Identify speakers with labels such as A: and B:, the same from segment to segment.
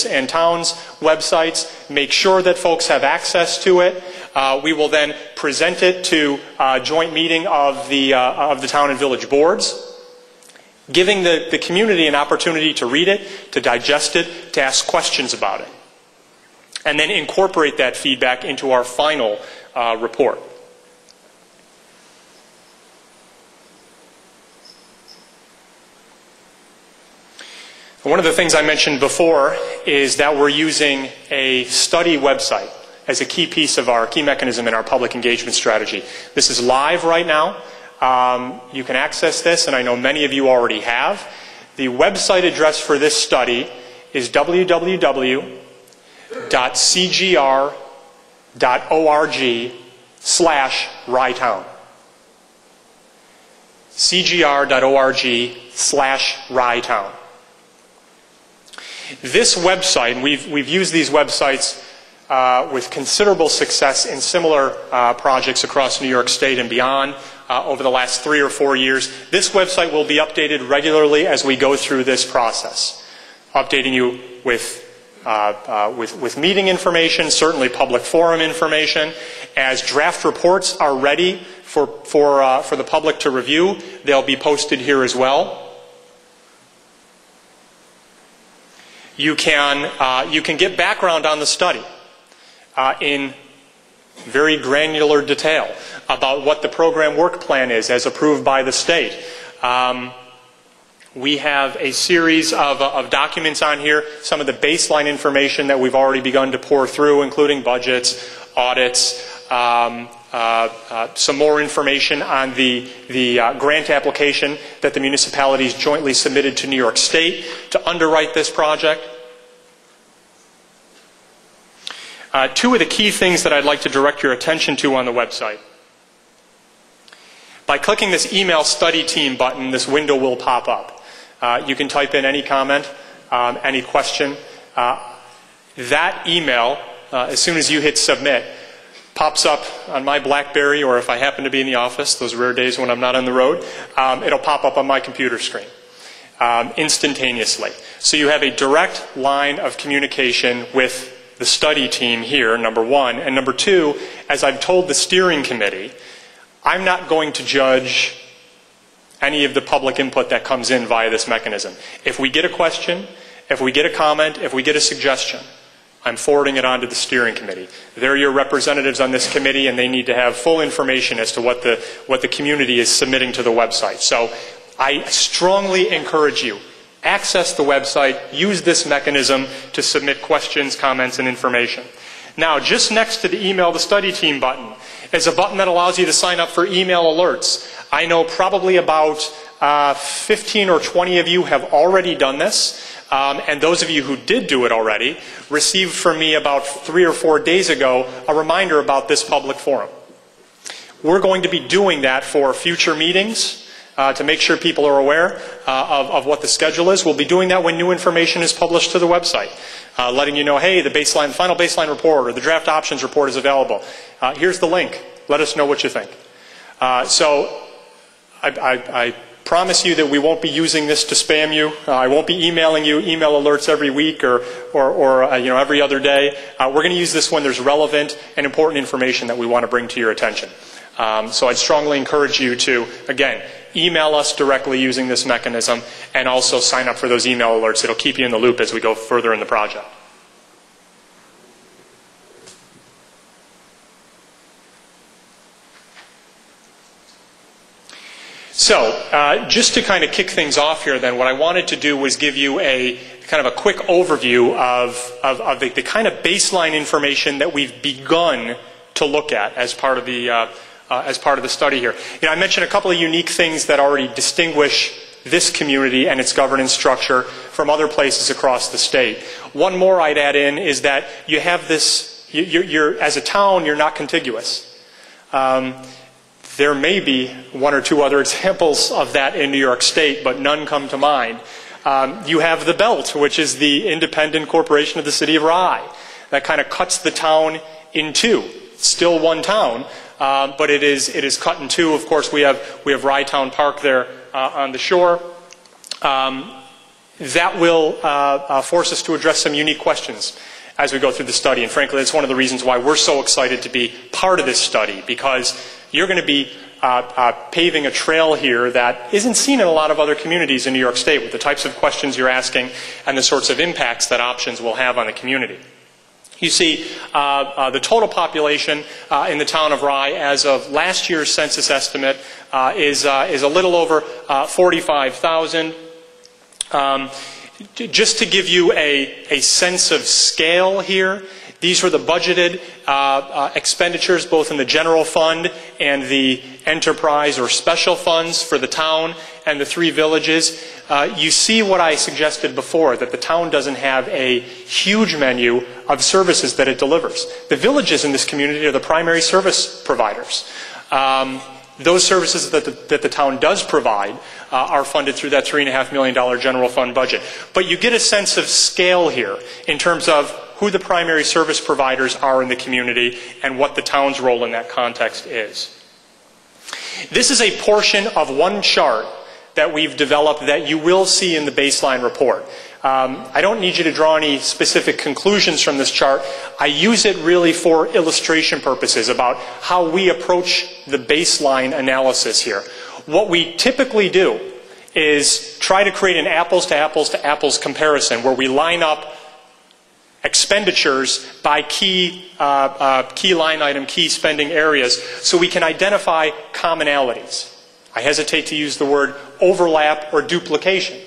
A: and towns websites, make sure that folks have access to it. We will then present it to a joint meeting of the town and village boards, giving the community an opportunity to read it, to digest it, to ask questions about it, and then incorporate that feedback into our final report. One of the things I mentioned before is that we're using a study website as a key piece of our key mechanism in our public engagement strategy. This is live right now. You can access this, and I know many of you already have. The website address for this study is www.cgr.org/rytown. cgr.org/rytown. This website, and we've used these websites with considerable success in similar projects across New York State and beyond over the last 3 or 4 years. This website will be updated regularly as we go through this process, updating you with meeting information, certainly public forum information. As draft reports are ready for the public to review, they'll be posted here as well. You can get background on the study in very granular detail about what the program work plan is as approved by the state. We have a series of documents on here, some of the baseline information that we've already begun to pour through, including budgets, audits, some more information on the grant application that the municipalities jointly submitted to New York State to underwrite this project. Two of the key things that I'd like to direct your attention to on the website. By clicking this email study team button, this window will pop up. You can type in any comment, any question. That email, as soon as you hit submit, pops up on my BlackBerry, or if I happen to be in the office, those rare days when I'm not on the road, it'll pop up on my computer screen instantaneously. So you have a direct line of communication with the study team here, number one. And number two, as I've told the steering committee, I'm not going to judge any of the public input that comes in via this mechanism. If we get a question, if we get a comment, if we get a suggestion, I'm forwarding it on to the steering committee. They're your representatives on this committee, and they need to have full information as to what the community is submitting to the website. So I strongly encourage you, access the website, use this mechanism to submit questions, comments, and information. Now, just next to the email the study team button is a button that allows you to sign up for email alerts. I know probably about 15 or 20 of you have already done this. And those of you who did do it already received from me about 3 or 4 days ago a reminder about this public forum. We're going to be doing that for future meetings to make sure people are aware of what the schedule is. We'll be doing that when new information is published to the website, letting you know, hey, the final baseline report or the draft options report is available. Here's the link. Let us know what you think. So I promise you that we won't be using this to spam you. I won't be emailing you email alerts every week or every other day. We're going to use this when there's relevant and important information that we want to bring to your attention. So I'd strongly encourage you to, again, email us directly using this mechanism, and also sign up for those email alerts. It'll keep you in the loop as we go further in the project. So, just to kind of kick things off here then, what I wanted to do was give you a kind of a quick overview of the kind of baseline information that we've begun to look at as part of the study here. I mentioned a couple of unique things that already distinguish this community and its governance structure from other places across the state. One more I'd add in is that you have this, as a town, you're not contiguous. There may be 1 or 2 other examples of that in New York State, but none come to mind. You have the Belt, which is the independent corporation of the city of Rye. That kind of cuts the town in two. It's still one town, but it is cut in two. Of course, we have Rye Town Park there on the shore. that will force us to address some unique questions as we go through the study. And frankly, that's one of the reasons why we're so excited to be part of this study, because you're going to be paving a trail here that isn't seen in a lot of other communities in New York State, with the types of questions you're asking and the sorts of impacts that options will have on the community. You see, the total population in the town of Rye, as of last year's census estimate, is a little over 45,000. Just to give you a sense of scale here, these were the budgeted expenditures both in the general fund and the enterprise or special funds for the town and the 3 villages. You see what I suggested before, that the town doesn't have a huge menu of services that it delivers. The villages in this community are the primary service providers. Those services that the town does provide are funded through that $3.5 million general fund budget. But you get a sense of scale here in terms of who the primary service providers are in the community and what the town's role in that context is. This is a portion of one chart that we've developed that you will see in the baseline report. I don't need you to draw any specific conclusions from this chart. I use it really for illustration purposes about how we approach the baseline analysis here. What we typically do is try to create an apples to apples to apples comparison where we line up expenditures by key line item, key spending areas, so we can identify commonalities. I hesitate to use the word overlap or duplication,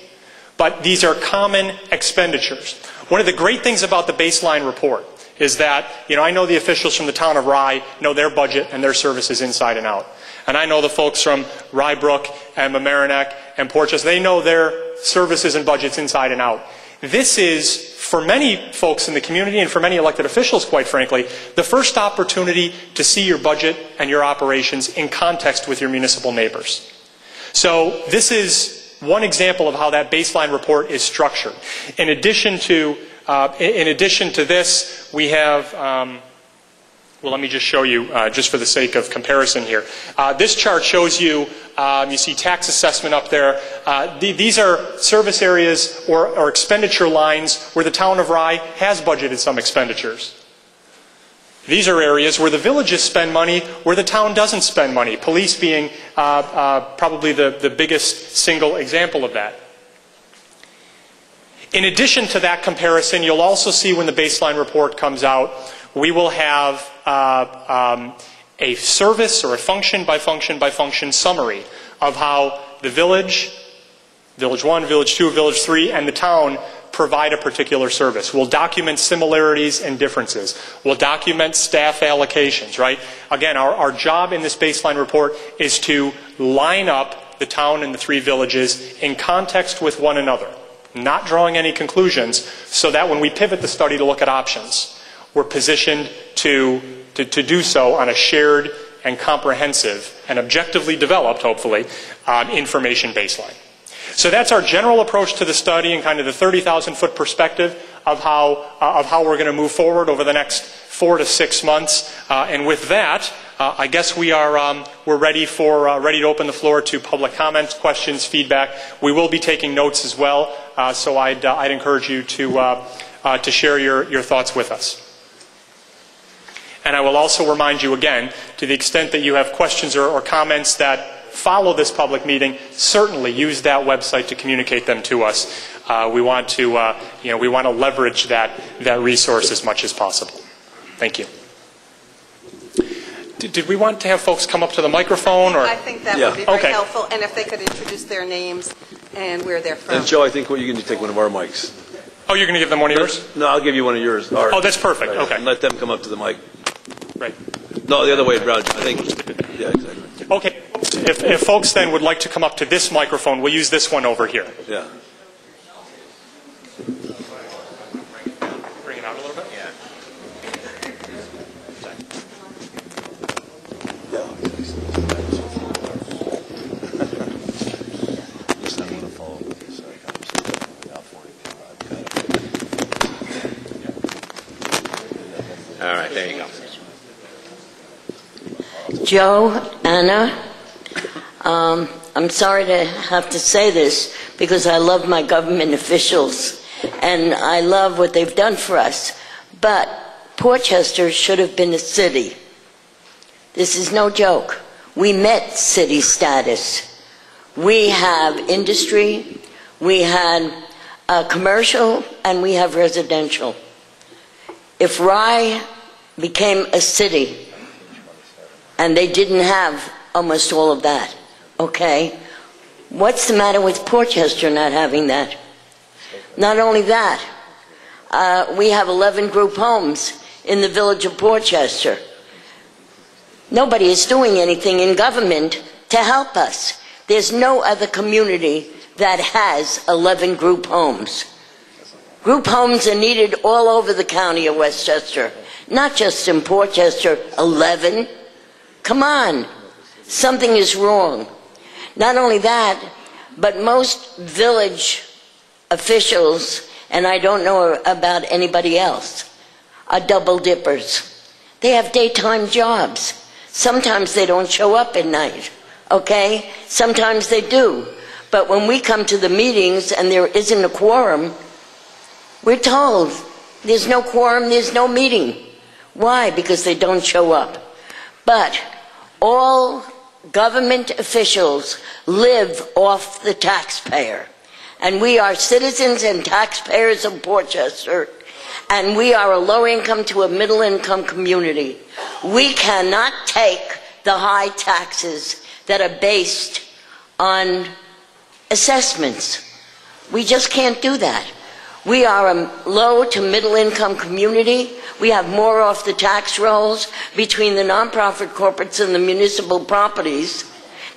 A: but these are common expenditures. One of the great things about the baseline report is that, I know the officials from the town of Rye know their budget and their services inside and out. And I know the folks from Rybrook and Mamaroneck and Porteous, they know their services and budgets inside and out. This is, for many folks in the community and for many elected officials, quite frankly, the first opportunity to see your budget and your operations in context with your municipal neighbors. So this is one example of how that baseline report is structured. In addition to this, we have, well, let me just show you, just for the sake of comparison here. This chart shows you, you see tax assessment up there. These are service areas or expenditure lines where the town of Rye has budgeted some expenditures. These are areas where the villages spend money, where the town doesn't spend money. Police being probably the biggest single example of that. In addition to that comparison, you'll also see when the baseline report comes out, we will have a service or a function by function summary of how the village, Village 1, Village 2, Village 3, and the town provide a particular service. We'll document similarities and differences. We'll document staff allocations, right? Again, our job in this baseline report is to line up the town and the 3 villages in context with one another, not drawing any conclusions, so that when we pivot the study to look at options, we're positioned to do so on a shared and comprehensive and objectively developed, hopefully, information baseline. So that's our general approach to the study and kind of the 30,000-foot perspective of how we're going to move forward over the next 4 to 6 months. And with that, I guess we're ready to open the floor to public comments, questions, feedback. We will be taking notes as well, so I'd encourage you to share your thoughts with us. And I will also remind you again, to the extent that you have questions or comments that follow this public meeting, certainly use that website to communicate them to us. We want to leverage that resource as much as possible. Thank you. Did we want to have folks come up to the microphone? Or?
B: I think that would be very helpful, and if they could introduce their names and where they're from.
C: And Joe, I think you can take one of our mics.
A: Oh, you're going to give them one of yours?
C: No, I'll give you one of yours.
A: Oh, that's perfect.
C: Right.
A: Okay.
C: And let them come up to the mic.
A: Right.
C: No, the other way around. I think. Yeah, exactly.
A: Okay. If folks then would like to come up to this microphone, we'll use this one over here.
C: Yeah.
A: Bring it out a little bit.
C: Yeah.
D: All right, there you go.
E: Joe, Anna,
D: I'm sorry to have to say this because I love my government officials and I love what they've done for us, but Portchester should have been a city. This is no joke. We met city status. We have industry, we had commercial, and we have residential. If Rye became a city, and they didn't have almost all of that, okay, what's the matter with Portchester not having that? Not only that, we have 11 group homes in the village of Portchester. Nobody is doing anything in government to help us. There's no other community that has 11 group homes. Group homes are needed all over the county of Westchester, not just in Portchester. 11? Come on. Something is wrong. Not only that, but most village officials, and I don't know about anybody else, are double dippers. They have daytime jobs. Sometimes they don't show up at night, okay? Sometimes they do. But when we come to the meetings and there isn't a quorum, we're told there's no quorum, there's no meeting. Why? Because they don't show up. But all government officials live off the taxpayer. And we are citizens and taxpayers of Portchester, and we are a low-income to a middle-income community. We cannot take the high taxes that are based on assessments. We just can't do that. We are a low to middle-income community. We have more off the tax rolls between the nonprofit corporates and the municipal properties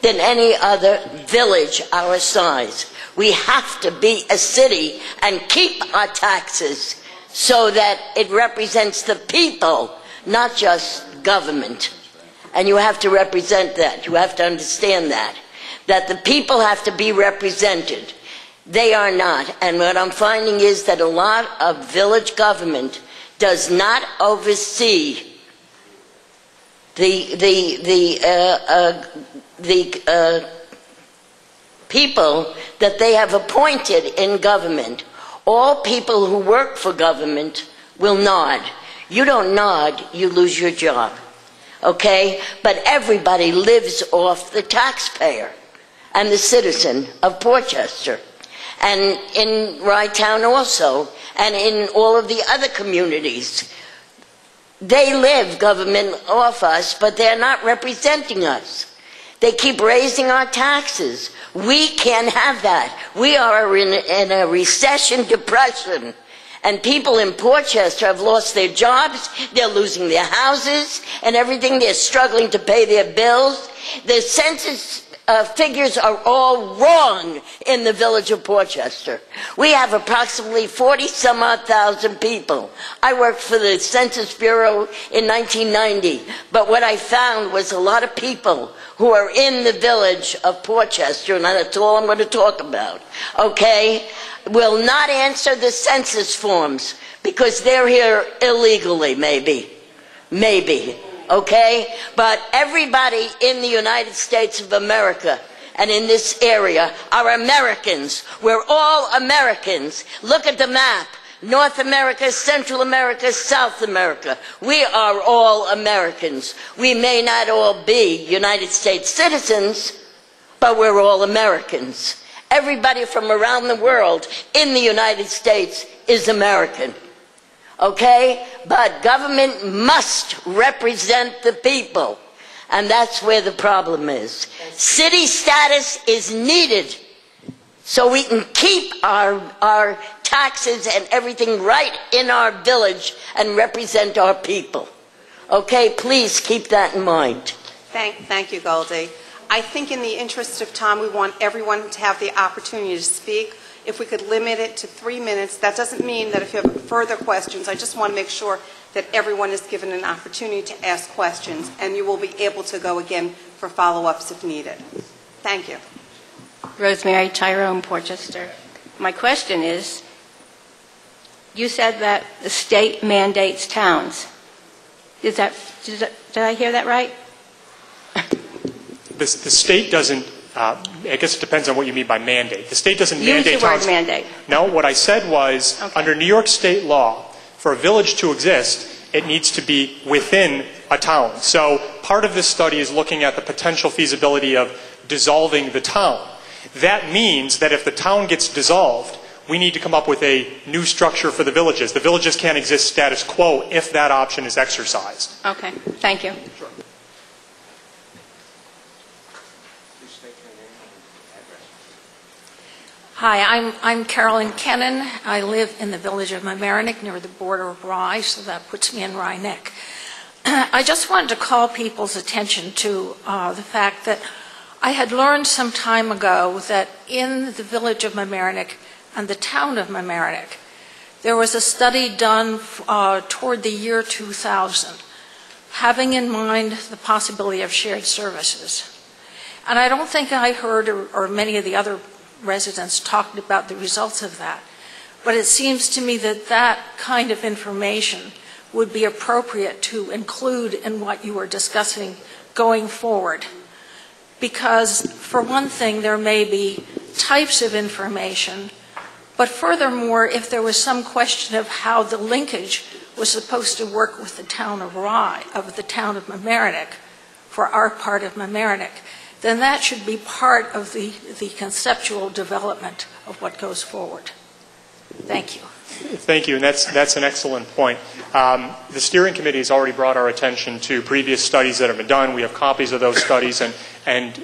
D: than any other village our size. We have to be a city and keep our taxes so that it represents the people, not just government. And you have to represent that. You have to understand that the people have to be represented. They are not. And what I'm finding is that a lot of village government does not oversee the people that they have appointed in government. All people who work for government will nod. You don't nod, you lose your job. Okay? But everybody lives off the taxpayer and the citizen of Portchester. And in Rye Town also, and in all of the other communities. They live government off us, but they're not representing us. They keep raising our taxes. We can't have that. We are in a recession, depression, and people in Portchester have lost their jobs, they're losing their houses and everything, they're struggling to pay their bills. The census figures are all wrong in the village of Portchester. We have approximately 40-some-odd thousand people. I worked for the Census Bureau in 1990, but what I found was a lot of people who are in the village of Portchester, and that's all I'm going to talk about, okay, will not answer the census forms because they're here illegally, maybe. Okay? But everybody in the United States of America and in this area are Americans. We're all Americans. Look at the map. North America, Central America, South America. We are all Americans. We may not all be United States citizens, but we're all Americans. Everybody from around the world in the United States is American. Okay? But government must represent the people. And that's where the problem is. City status is needed so we can keep our taxes and everything right in our village and represent our people. Okay? Please keep that in mind.
B: Thank you, Goldie. I think in the interest of time, we want everyone to have the opportunity to speak. If we could limit it to 3 minutes, that doesn't mean that if you have further questions, I just want to make sure that everyone is given an opportunity to ask questions, and you will be able to go again for follow-ups if needed. Thank you.
E: Rosemary Tyrone, Portchester. My question is, you said that the state mandates towns. Did I hear that right?
A: The state doesn't I guess it depends on what you mean by mandate. The state doesn't
E: Use
A: mandate
E: the word
A: towns.
E: mandate.
A: No, what I said was, under New York state law, for a village to exist, it needs to be within a town. So part of this study is looking at the potential feasibility of dissolving the town. That means that if the town gets dissolved, we need to come up with a new structure for the villages. The villages can't exist status quo if that option is exercised.
E: Okay, thank you.
F: Hi, I'm Carolyn Kennan. I live in the village of Mamaroneck near the border of Rye, so that puts me in Rye Neck. I just wanted to call people's attention to the fact that I had learned some time ago that in the village of Mamaroneck and the town of Mamaroneck, there was a study done toward the year 2000, having in mind the possibility of shared services. And I don't think I heard, or many of the other residents talked about the results of that. But it seems to me that that kind of information would be appropriate to include in what you were discussing going forward. Because, for one thing, there may be types of information, but furthermore, if there was some question of how the linkage was supposed to work with the town of Rye, of the town of Mamaroneck, for our part of Mamaroneck, then that should be part of the conceptual development of what goes forward. Thank you.
A: Thank you, and that's an excellent point. The steering committee has already brought our attention to previous studies that have been done. We have copies of those studies, and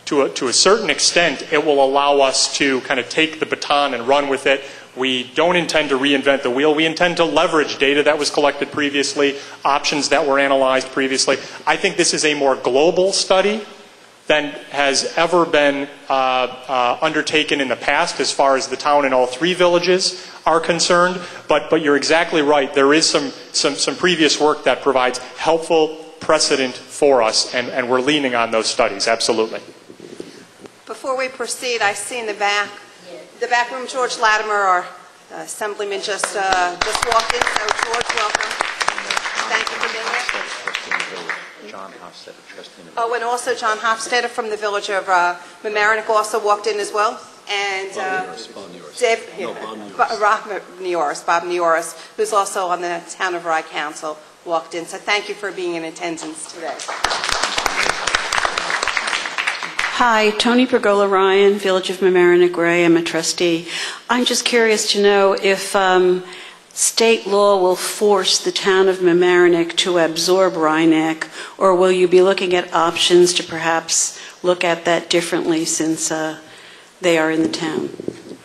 A: to a certain extent, it will allow us to kind of take the baton and run with it. We don't intend to reinvent the wheel. We intend to leverage data that was collected previously, options that were analyzed previously. I think this is a more global study than has ever been undertaken in the past as far as the town and all three villages are concerned. But you're exactly right. There is some previous work that provides helpful precedent for us, and we're leaning on those studies, absolutely.
B: Before we proceed, I see in the back room, George Latimer, our Assemblyman, just walked in. So, George, welcome. Thank you for being here.
G: John Hofstadter, trustee.
B: Oh, and also John Hofstadter from the village of Mamaroneck also walked in as well. And Bob Nioris, who's also on the Town of Rye Council, walked in. So thank you for being in attendance today.
H: Hi, Tony Pergola Ryan, Village of Mamaroneck, where I am a trustee. I'm just curious to know if state law will force the town of Mamaroneck to absorb Rye Neck, or will you be looking at options to perhaps look at that differently since they are in the town?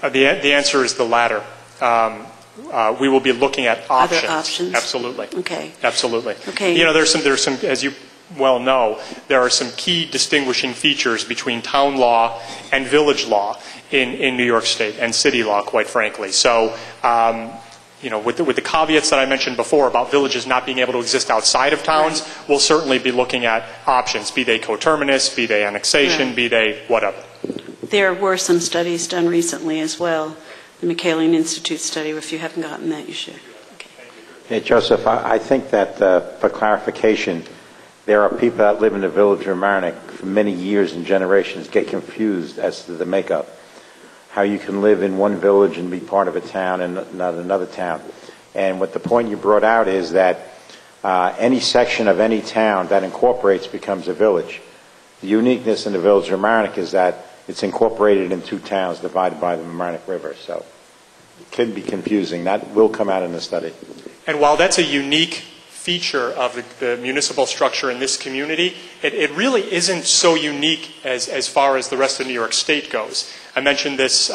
A: The answer is the latter. We will be looking at options.
H: Other options?
A: Absolutely.
H: Okay. Absolutely.
A: Okay. You know, there's some, as you well know, there are some key distinguishing features between town law and village law in New York State, and city law, quite frankly. So, you know, with the caveats that I mentioned before about villages not being able to exist outside of towns, right, we'll certainly be looking at options, be they coterminous, be they annexation, right, be they whatever.
H: There were some studies done recently as well. The McKayleen Institute study. If you haven't gotten that, you should. Okay.
G: Hey, Joseph, I think that for clarification, there are people that live in the village of Mamaroneck for many years and generations get confused as to the makeup. How you can live in one village and be part of a town and not another town. And what the point you brought out is that any section of any town that incorporates becomes a village. The uniqueness in the village of Mamaroneck is that it's incorporated in two towns divided by the Mamaroneck River. So it can be confusing. That will come out in the study.
A: And while that's a unique feature of the municipal structure in this community, it really isn't so unique as far as the rest of New York State goes. I mentioned this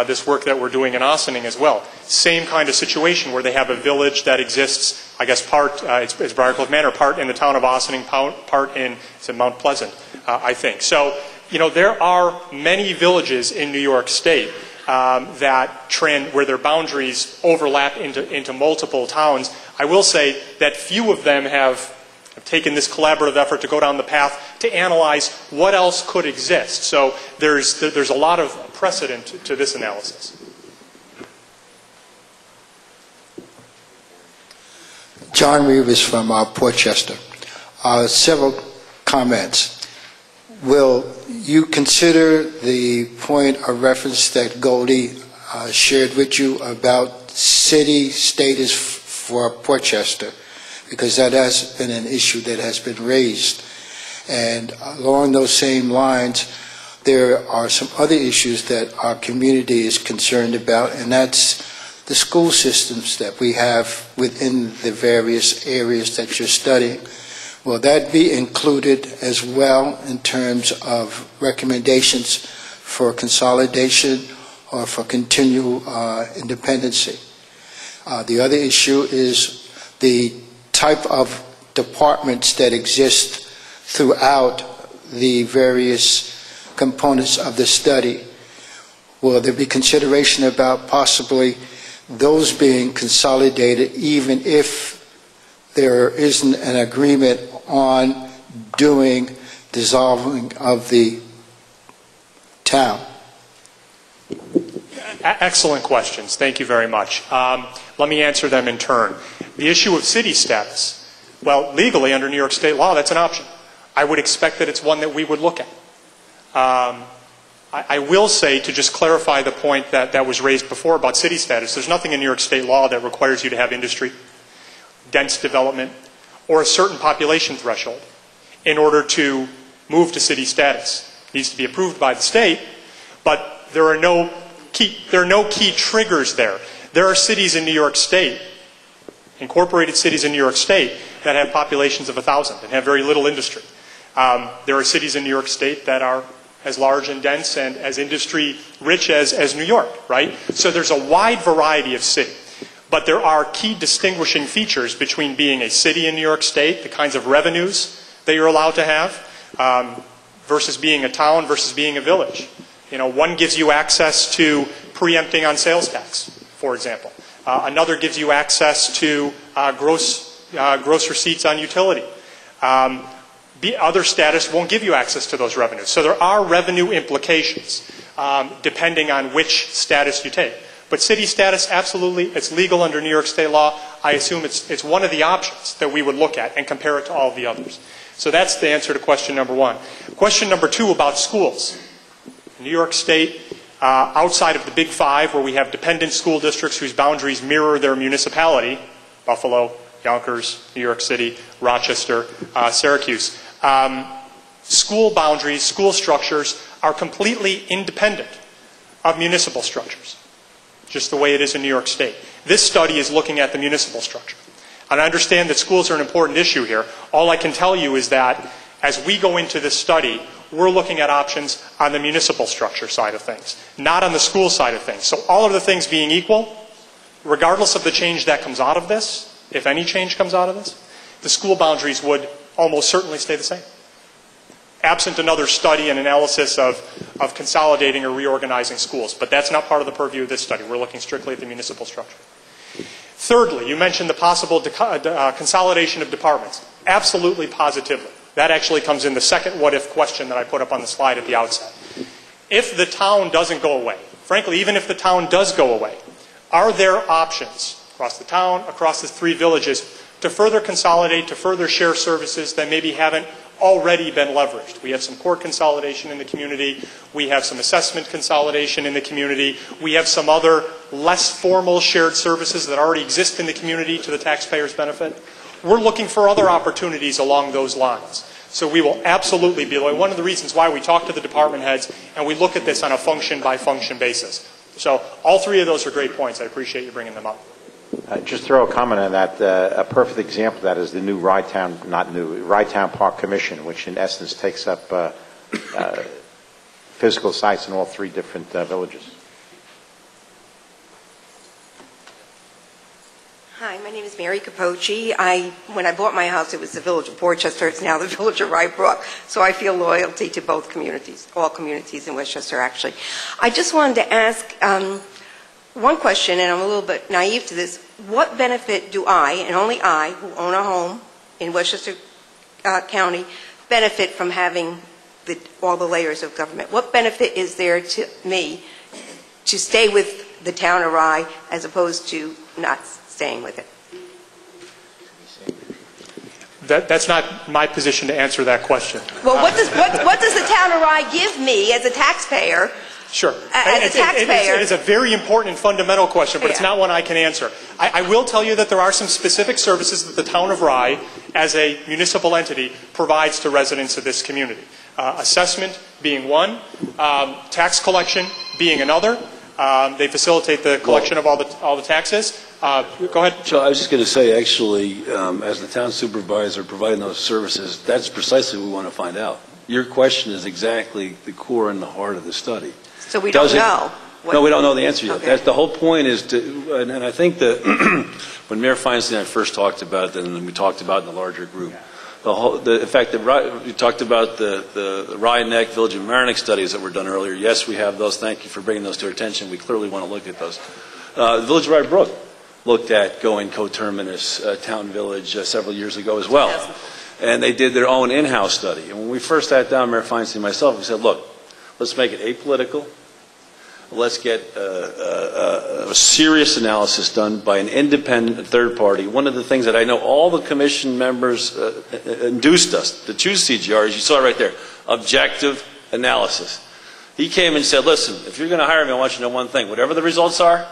A: this work that we're doing in Ossining as well. Same kind of situation where they have a village that exists, I guess part, it's Briarcliff Manor, part in the town of Ossining, part in Mount Pleasant, I think. So, you know, there are many villages in New York State where their boundaries overlap into multiple towns. I will say that few of them have taken this collaborative effort to go down the path to analyze what else could exist. So there's a lot of precedent to this analysis.
I: John Reeves from Portchester. Several comments. will you consider the point of reference that Goldie shared with you about city status for Portchester? Because that has been an issue that has been raised. And along those same lines, there are some other issues that our community is concerned about, and that's the school systems that we have within the various areas that you're studying. Will that be included as well in terms of recommendations for consolidation or for continual independency? The other issue is the type of departments that exist throughout the various components of the study. Will there be consideration about possibly those being consolidated even if there isn't an agreement on doing dissolving of the town?
A: Excellent questions. Thank you very much. Let me answer them in turn. The issue of city status, well, legally under New York State law, that's an option. I would expect that it's one that we would look at. I will say, to just clarify the point that was raised before about city status, there's nothing in New York State law that requires you to have industry, dense development, or a certain population threshold in order to move to city status. It needs to be approved by the state, but there are no key triggers there. There are cities in New York State, incorporated cities in New York State, that have populations of 1,000 and have very little industry. There are cities in New York State that are as large and dense and as industry rich as New York, right? So there's a wide variety of city. But there are key distinguishing features between being a city in New York State, the kinds of revenues that you're allowed to have, versus being a town versus being a village. You know, one gives you access to preempting on sales tax, for example. Another gives you access to gross receipts on utility. Other status won't give you access to those revenues. So there are revenue implications depending on which status you take. But city status, absolutely, it's legal under New York State law. I assume it's one of the options that we would look at and compare it to all of the others. So that's the answer to question number one. Question number two about schools. New York State, outside of the Big Five, where we have dependent school districts whose boundaries mirror their municipality, Buffalo, Yonkers, New York City, Rochester, Syracuse, school boundaries, school structures are completely independent of municipal structures, just the way it is in New York State. This study is looking at the municipal structure. And I understand that schools are an important issue here. All I can tell you is that as we go into this study, we're looking at options on the municipal structure side of things, not on the school side of things. So all of the things being equal, regardless of the change that comes out of this, if any change comes out of this, the school boundaries would almost certainly stay the same, absent another study and analysis of consolidating or reorganizing schools. But that's not part of the purview of this study. We're looking strictly at the municipal structure. Thirdly, you mentioned the possible consolidation of departments. Absolutely, positively. That actually comes in the second what-if question that I put up on the slide at the outset. If the town doesn't go away, frankly, even if the town does go away, are there options across the town, across the three villages, to further consolidate, to further share services that maybe haven't already been leveraged? We have some court consolidation in the community. We have some assessment consolidation in the community. We have some other less formal shared services that already exist in the community to the taxpayer's benefit. We're looking for other opportunities along those lines. So we will absolutely be one of the reasons why we talk to the department heads and we look at this on a function-by-function basis. So all three of those are great points. I appreciate you bringing them up.
G: Just throw a comment on that. A perfect example of that is the new Rye-Town Park Commission, which in essence takes up physical sites in all three different villages.
J: Hi, my name is Mary Capoci. When I bought my house, it was the village of Portchester. It's now the village of Rye Brook. So I feel loyalty to both communities, all communities in Westchester, actually. I just wanted to ask one question, and I'm a little bit naive to this. What benefit do I, and only I, who own a home in Westchester County, benefit from having all the layers of government? What benefit is there to me to stay with the town of Rye as opposed to not staying with it?
A: That's not my position to answer that question.
J: Well, what does the town of Rye give me as a taxpayer?
A: Sure.
J: As a taxpayer.
A: It's a very important and fundamental question, but it's not one I can answer. I will tell you that there are some specific services that the town of Rye, as a municipal entity, provides to residents of this community. Assessment being one, tax collection being another. They facilitate the collection of all the taxes. Go ahead.
C: So I was just going to say, actually, as the town supervisor providing those services, that's precisely what we want to find out. Your question is exactly the core and the heart of the study.
J: So we don't know.
C: No, we don't know the answer yet.
J: Okay.
C: That's the whole point is to, and I think that when Mayor Feinstein and I first talked about it, and we talked about it in the larger group, the fact that we talked about the Rye Neck, Village of Mamaroneck studies that were done earlier. Yes, we have those. Thank you for bringing those to our attention. We clearly want to look at those. The Village of Rye Brook looked at going coterminous town village several years ago as well. And they did their own in-house study. And when we first sat down, Mayor Feinstein and myself, we said, look, let's make it apolitical. Let's get a serious analysis done by an independent third party. One of the things that I know all the commission members induced us to choose CGR is, you saw it right there, objective analysis. He came and said, listen, if you're going to hire me, I want you to know one thing. Whatever the results are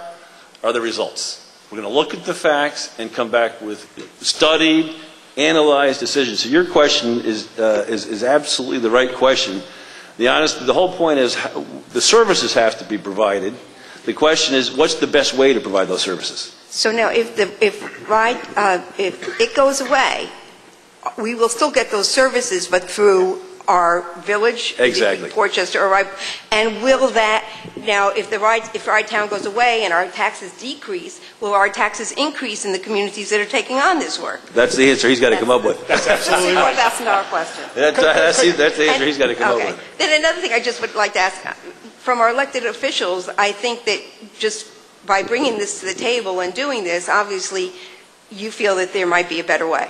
C: the results. We're going to look at the facts and come back with studied, analyzed decisions. So your question is absolutely the right question. The whole point is the services have to be provided. The question is, what's the best way to provide those services?
J: So now, if it goes away, we will still get those services, but through our village,
C: exactly,
J: Portchester, or Rye. And will that now, if Rye Town goes away and our taxes decrease, will our taxes increase in the communities that are taking on this work?
C: That's the answer he's got to come up with.
A: That's absolutely right.
B: That's another question.
C: That's the answer he's got to come up with.
J: Then another thing I just would like to ask, from our elected officials, I think that just by bringing this to the table and doing this, obviously, you feel that there might be a better way.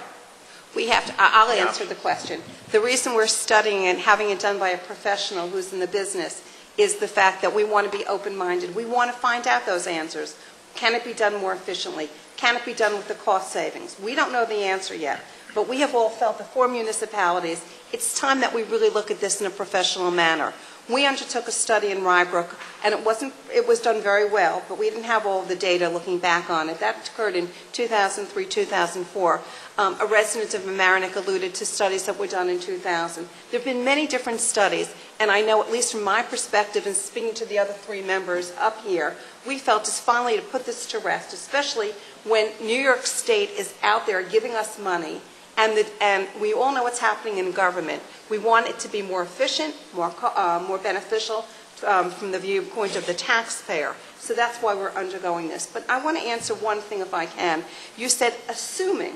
B: We have to, I'll answer the question. The reason we're studying and having it done by a professional who's in the business is the fact that we want to be open-minded. We want to find out those answers. Can it be done more efficiently? Can it be done with the cost savings? We don't know the answer yet, but we have all felt, the 4 municipalities, it's time that we really look at this in a professional manner. We undertook a study in Rye Brook, and it was done very well, but we didn't have all the data looking back on it. That occurred in 2003, 2004. A resident of Mamaroneck alluded to studies that were done in 2000. There have been many different studies, and I know, at least from my perspective and speaking to the other 3 members up here, we felt it's finally to put this to rest, especially when New York State is out there giving us money, and we all know what's happening in government. We want it to be more efficient, more beneficial from the viewpoint of the taxpayer. So that's why we're undergoing this. But I want to answer one thing if I can. You said assuming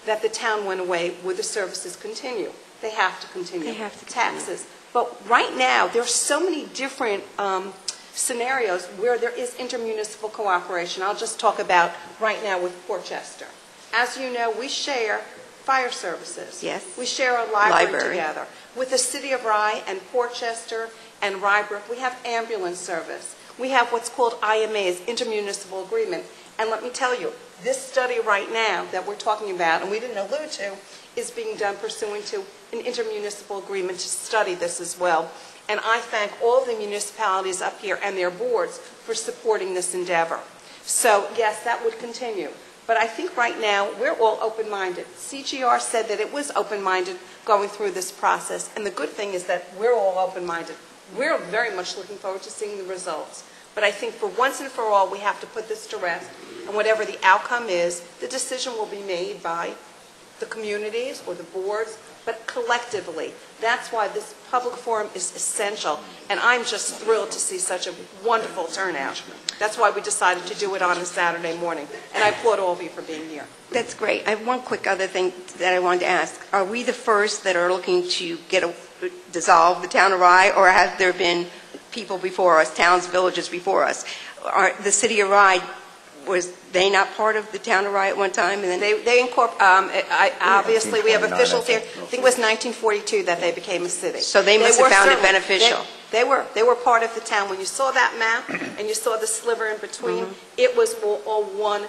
B: that the town went away, would the services continue? They have to continue.
J: They have to
B: taxes. But right now, there are so many different scenarios where there is intermunicipal cooperation. I'll just talk about right now with Portchester. As you know, we share fire services.
J: Yes.
B: We share a library together. With the City of Rye and Portchester and Rye Brook, we have ambulance service. We have what's called IMAs, intermunicipal agreement. And let me tell you, this study right now that we're talking about, and we didn't allude to, is being done pursuant to an intermunicipal agreement to study this as well. And I thank all the municipalities up here and their boards for supporting this endeavor. So, yes, that would continue. But I think right now we're all open-minded. CGR said that it was open-minded going through this process. And the good thing is that we're all open-minded. We're very much looking forward to seeing the results. But I think for once and for all, we have to put this to rest. And whatever the outcome is, the decision will be made by the communities or the boards, but collectively. That's why this public forum is essential. And I'm just thrilled to see such a wonderful turnout. That's why we decided to do it on a Saturday morning. And I applaud all of you for being here.
J: That's great. I have one quick other thing that I wanted to ask. Are we the first that are looking to dissolve the town of Rye, or have there been people before us, towns, villages before us? The City of Rye, was they not part of the town of Rye at one time? And then
B: they incorporated, obviously we have officials here. I think it was 1942 that they became a city.
J: So they must have found it beneficial.
B: They were part of the town. When you saw that map and you saw the sliver in between, it was all one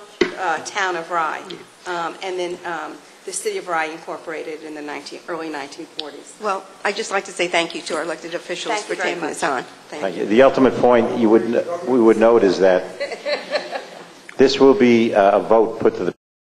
B: town of Rye. And then the city of Rye incorporated in the early 1940s.
J: Well, I'd just like to say thank you to our elected officials
B: Thank you
J: for
B: very
J: taking
B: much.
J: this on.
G: Thank you. The ultimate point we would note is that this will be a vote put to the